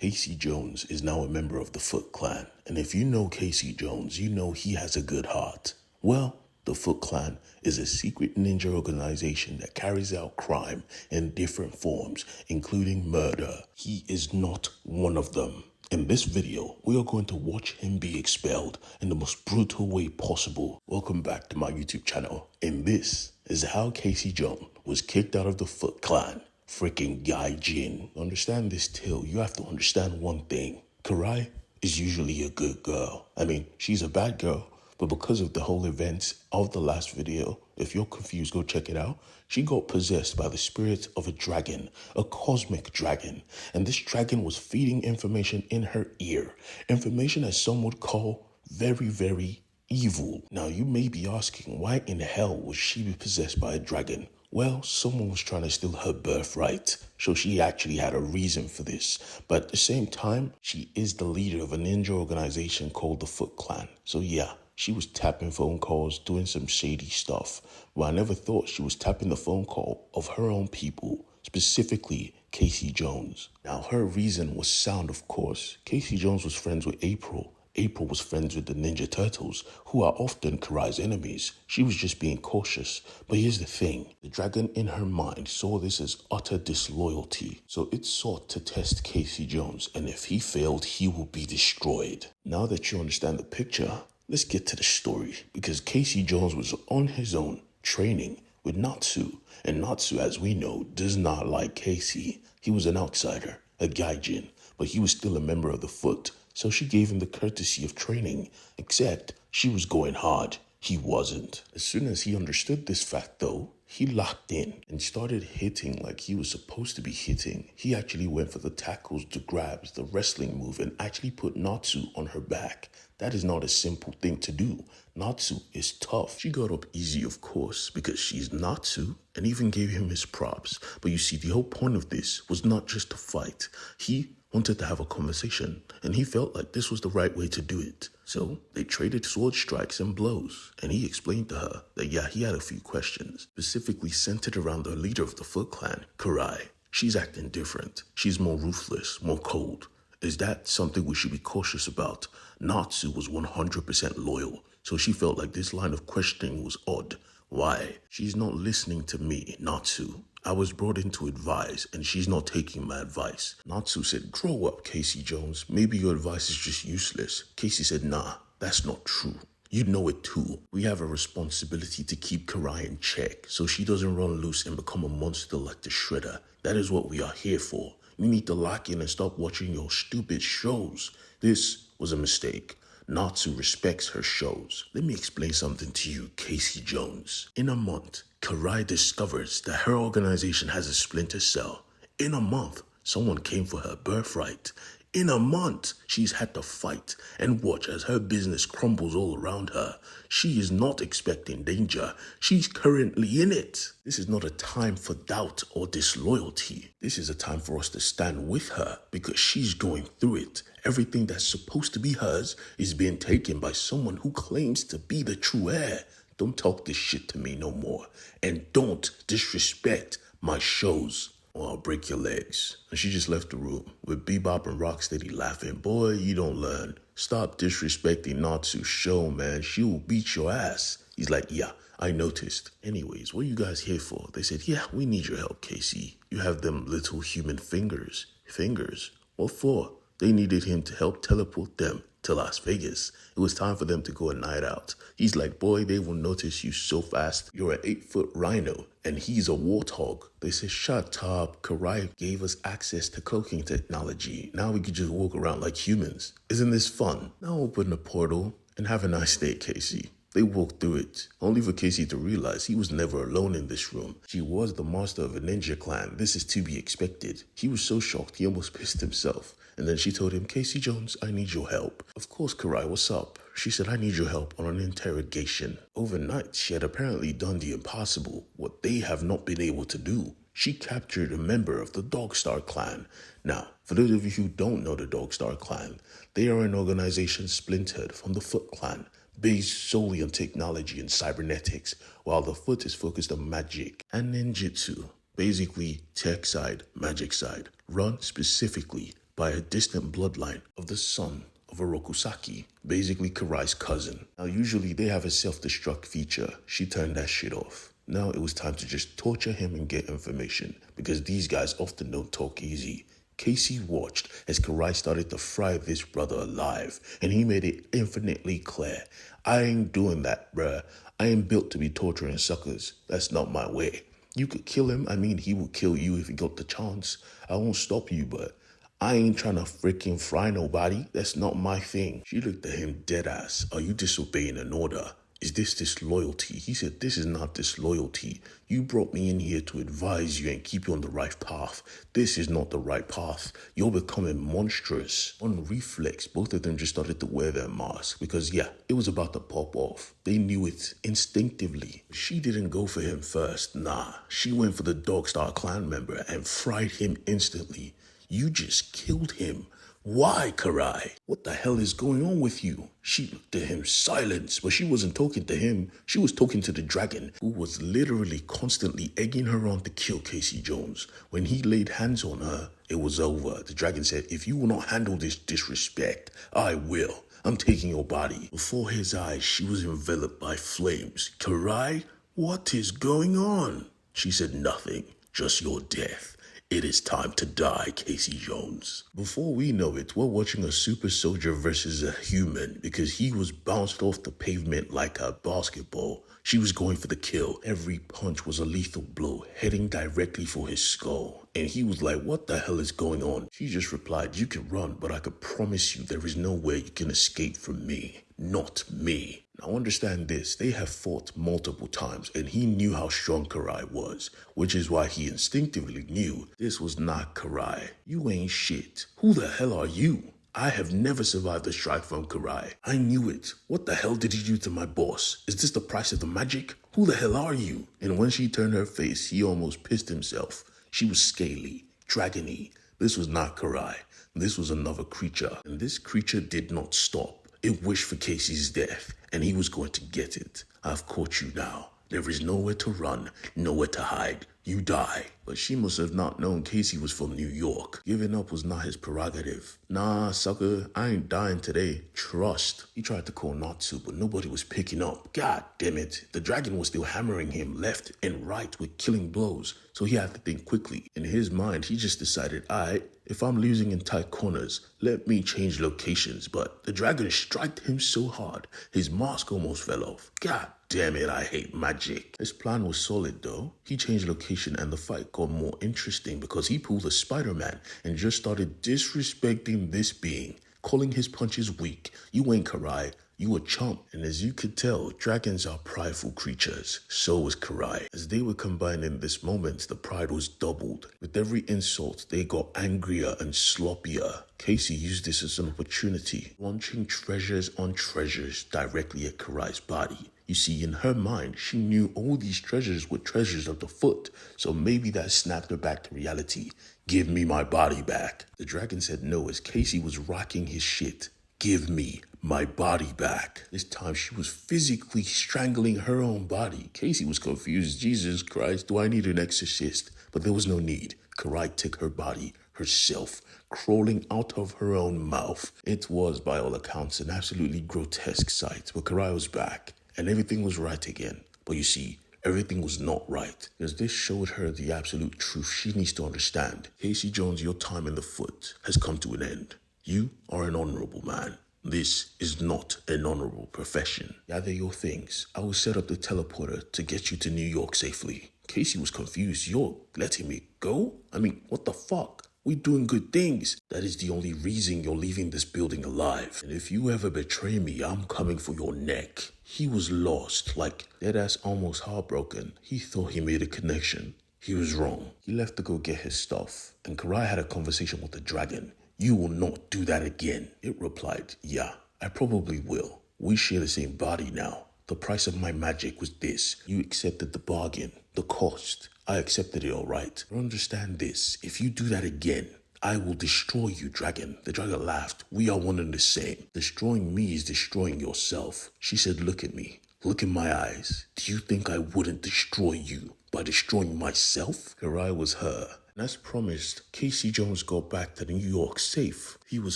Casey Jones is now a member of the Foot Clan, and if you know Casey Jones, you know he has a good heart. Well, the Foot Clan is a secret ninja organization that carries out crime in different forms, including murder. He is not one of them. In this video, we are going to watch him be expelled in the most brutal way possible. Welcome back to my YouTube channel, and this is how Casey Jones was kicked out of the Foot Clan. Freaking Guy Jin. To understand this tale, you have to understand one thing. Karai is usually a good girl. I mean, she's a bad girl, but because of the whole events of the last video, if you're confused, go check it out. She got possessed by the spirit of a dragon, a cosmic dragon. And this dragon was feeding information in her ear. Information that some would call very, very evil. Now, you may be asking, why in hell would she be possessed by a dragon? Well, someone was trying to steal her birthright, so she actually had a reason for this. But at the same time, she is the leader of a ninja organization called the Foot Clan. So yeah, she was tapping phone calls, doing some shady stuff. But I never thought she was tapping the phone call of her own people, specifically Casey Jones. Now, her reason was sound, of course. Casey Jones was friends with April. April was friends with the Ninja Turtles, who are often Karai's enemies. She was just being cautious. But here's the thing. The dragon in her mind saw this as utter disloyalty. So it sought to test Casey Jones, and if he failed, he will be destroyed. Now that you understand the picture, let's get to the story. Because Casey Jones was on his own, training with Natsu. And Natsu, as we know, does not like Casey. He was an outsider, a gaijin, but he was still a member of the Foot. So she gave him the courtesy of training, except she was going hard. He wasn't. As soon as he understood this fact, though, he locked in and started hitting like he was supposed to be hitting. He actually went for the tackles, the grabs, the wrestling move, and actually put Natsu on her back. That is not a simple thing to do. Natsu is tough. She got up easy, of course, because she's Natsu, and even gave him his props. But you see, the whole point of this was not just to fight. He wanted to have a conversation, and he felt like this was the right way to do it. So they traded sword strikes and blows, and he explained to her that yeah, he had a few questions, specifically centered around the leader of the Foot Clan, Karai. She's acting different. She's more ruthless, more cold. Is that something we should be cautious about? Natsu was 100% loyal, so she felt like this line of questioning was odd. Why? She's not listening to me, Natsu. I was brought in to advise, and she's not taking my advice. Natsu said, grow up, Casey Jones. Maybe your advice is just useless. Casey said, nah, that's not true. You know it too. We have a responsibility to keep Karai in check so she doesn't run loose and become a monster like the Shredder. That is what we are here for. You need to lock in and stop watching your stupid shows. This was a mistake. Natsu respects her shows. Let me explain something to you, Casey Jones. In a month, Karai discovers that her organization has a splinter cell. In a month, someone came for her birthright. In a month, she's had to fight and watch as her business crumbles all around her. She is not expecting danger. She's currently in it. This is not a time for doubt or disloyalty. This is a time for us to stand with her because she's going through it. Everything that's supposed to be hers is being taken by someone who claims to be the true heir. Don't talk this shit to me no more. And don't disrespect my shows, or I'll break your legs. And she just left the room with Bebop and Rocksteady laughing. Boy, you don't learn. Stop disrespecting Natsu's show, man. She will beat your ass. He's like, yeah, I noticed. Anyways, what are you guys here for? They said, yeah, we need your help, Casey. You have them little human fingers. Fingers? What for? They needed him to help teleport them to Las Vegas. It was time for them to go a night out. He's like, boy, they will notice you so fast. You're an 8-foot rhino, and he's a warthog. They said, shut up. Karai gave us access to cloaking technology. Now we could just walk around like humans. Isn't this fun? Now open the portal and have a nice day, Casey. They walked through it, only for Casey to realize he was never alone in this room. She was the master of a ninja clan. This is to be expected. He was so shocked he almost pissed himself. And then she told him, Casey Jones, I need your help. Of course, Karai, what's up? She said, I need your help on an interrogation. Overnight, she had apparently done the impossible, what they have not been able to do. She captured a member of the Dogstar clan. Now, for those of you who don't know the Dogstar clan, they are an organization splintered from the Foot Clan, based solely on technology and cybernetics, while the Foot is focused on magic and ninjutsu. Basically, tech side, magic side, run specifically by a distant bloodline of the son of a Rokusaki, basically Karai's cousin. Now usually they have a self-destruct feature. She turned that shit off. Now it was time to just torture him and get information, because these guys often don't talk easy. Casey watched as Karai started to fry this brother alive, and he made it infinitely clear. I ain't doing that, bruh. I ain't built to be torturing suckers. That's not my way. You could kill him. I mean, he would kill you if he got the chance. I won't stop you, but I ain't trying to freaking fry nobody. That's not my thing. She looked at him dead ass. Are you disobeying an order? Is this disloyalty? He said, this is not disloyalty. You brought me in here to advise you and keep you on the right path. This is not the right path. You're becoming monstrous. On reflex, both of them just started to wear their masks because, yeah, it was about to pop off. They knew it instinctively. She didn't go for him first. Nah, she went for the Dogstar clan member and fried him instantly. You just killed him. Why, Karai? What the hell is going on with you? She looked at him, silence, but she wasn't talking to him. She was talking to the dragon, who was literally constantly egging her on to kill Casey Jones. When he laid hands on her, it was over. The dragon said, if you will not handle this disrespect, I will. I'm taking your body. Before his eyes, she was enveloped by flames. Karai, what is going on? She said nothing, just your death. It is time to die, Casey Jones. Before we know it, we're watching a super soldier versus a human because he was bounced off the pavement like a basketball. She was going for the kill. Every punch was a lethal blow, heading directly for his skull. And he was like, what the hell is going on? She just replied, you can run, but I could promise you there is no way you can escape from me. Not me. Now understand this, they have fought multiple times and he knew how strong Karai was, which is why he instinctively knew this was not Karai. You ain't shit. Who the hell are you? I have never survived a strike from Karai. I knew it. What the hell did you do to my boss? Is this the price of the magic? Who the hell are you? And when she turned her face, he almost pissed himself. She was scaly, dragony. This was not Karai. This was another creature. And this creature did not stop. It wished for Casey's death, and he was going to get it. I've caught you now. There is nowhere to run, nowhere to hide. You die. But she must have not known Casey was from New York. Giving up was not his prerogative. Nah, sucker, I ain't dying today. Trust. He tried to call Natsu, but nobody was picking up. God damn it. The dragon was still hammering him left and right with killing blows, so he had to think quickly. In his mind, he just decided, alright, if I'm losing in tight corners, let me change locations. But the dragon struck him so hard, his mask almost fell off. God damn it, I hate magic. His plan was solid though. He changed location and the fight got more interesting because he pulled a Spider-Man and just started disrespecting this being, calling his punches weak. You ain't Karai. You a chump. And as you could tell, dragons are prideful creatures. So was Karai. As they were combined in this moment, the pride was doubled. With every insult, they got angrier and sloppier. Casey used this as an opportunity, launching treasures on treasures directly at Karai's body. You see, in her mind, she knew all these treasures were treasures of the foot, so maybe that snapped her back to reality. Give me my body back. The dragon said no as Casey was rocking his shit. Give me my body back. This time she was physically strangling her own body. Casey was confused. Jesus Christ, do I need an exorcist? But there was no need. Karai took her body, herself, crawling out of her own mouth. It was, by all accounts, an absolutely grotesque sight, but Karai was back, and everything was right again. But you see, everything was not right, because this showed her the absolute truth she needs to understand. Casey Jones, your time in the foot has come to an end. You are an honorable man. This is not an honorable profession. Gather your things. I will set up the teleporter to get you to New York safely. Casey was confused. You're letting me go? I mean, what the fuck? We're doing good things. That is the only reason you're leaving this building alive. And if you ever betray me, I'm coming for your neck. He was lost, like deadass almost heartbroken. He thought he made a connection. He was wrong. He left to go get his stuff. And Karai had a conversation with the dragon. You will not do that again. It replied, yeah, I probably will. We share the same body now. The price of my magic was this. You accepted the bargain, the cost. I accepted it all right. But understand this. If you do that again, I will destroy you, dragon. The dragon laughed. We are one and the same. Destroying me is destroying yourself. She said, look at me. Look in my eyes. Do you think I wouldn't destroy you by destroying myself? Karai was her. And as promised, Casey Jones got back to New York safe. He was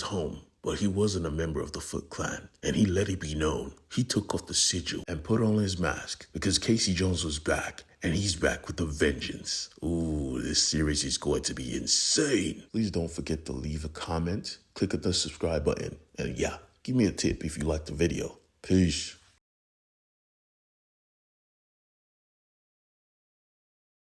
home, but he wasn't a member of the Foot Clan, and he let it be known. He took off the sigil and put on his mask because Casey Jones was back, and he's back with a vengeance. Ooh, this series is going to be insane. Please don't forget to leave a comment, click on the subscribe button, and yeah, give me a tip if you liked the video. Peace.